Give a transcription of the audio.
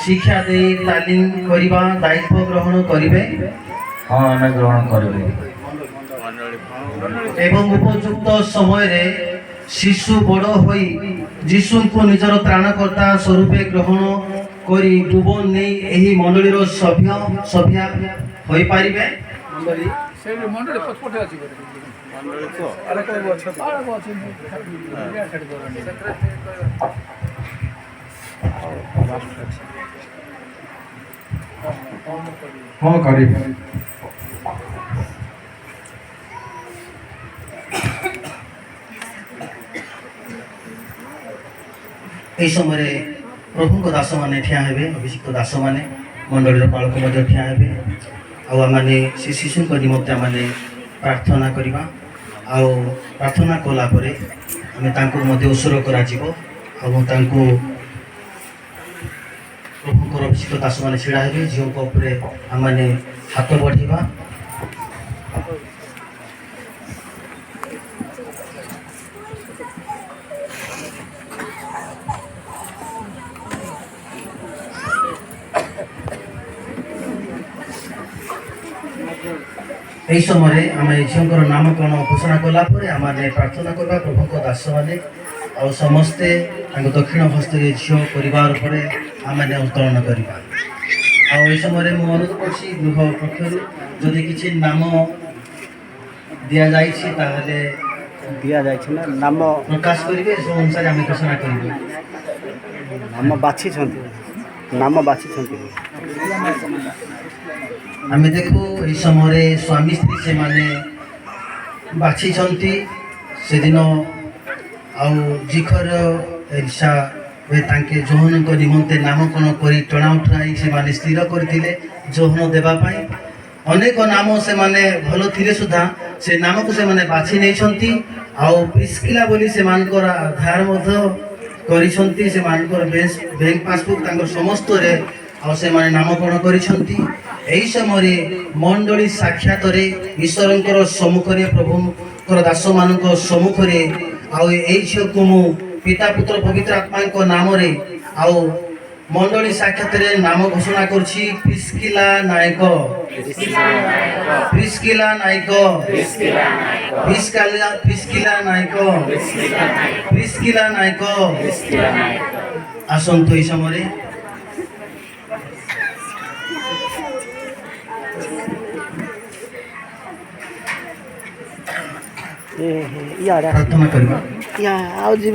शिक्षा दे तालीम करवा दायित्व ग्रहण करेंगे। हाँ आम ग्रहण करें एवं उपयुक्त समय रे शिशु बड़ हो जीशु को निजर त्राणकर्ता स्वरूप ग्रहण करी डुबन नहीं यही मंडलीर सभ्य सभ्या हो पारिबे। हाँ करी यही समय प्रभु को दास मैंने ठिया हे अभिषिक्त दास मैंने मंडलीर बालक ठिया हे आने से शिशु निमंते आने प्रार्थना करवा प्रार्थना कलापर आम उत्सर्ग कर प्रभु अभिषिक्त दास मैंने ढड़ा हे झील आम हाथ बढ़ा यही समय आम झीवर नामकरण घोषणा कलापर आम प्रार्थना करवा प्रभु दास मैंने आ समस्ते दक्षिण हस्त झील परिवार पर आम उत्तोलन करवा। समय मुझे अनुरोध कर गृह पक्षर जदि किसी नाम दि जाए नाम प्रकाश करेंगे से अनुसार आम घोषणा करेंगे। नाम बाछी आम देखू ये समय स्वामी स्त्री से माने बाछी से दिन आखर ईर्षा जोहन निमंते नामकरण कर टणा उठाई से माने स्थिर करते जोहन देवाई अनेक नाम से माने भल थे सुधा से नाम को से माने बाछी नहीं प्रिस्किला बोली से आधार कर बैंक पासबुक समस्त से नामकरण कर समय मंडली साक्षात ईश्वर सम्मुखें प्रभु दास मान सम्मुखें झील को मु पिता पुत्र पवित्र आत्मा नाम मंडली साक्षात नाम घोषणा करुछि प्रिस्किला नायक प्रिस्किला नायक प्रिस्किला नायक प्रिस्किला नायक आसंतु ये समय प्रार्थना करवा।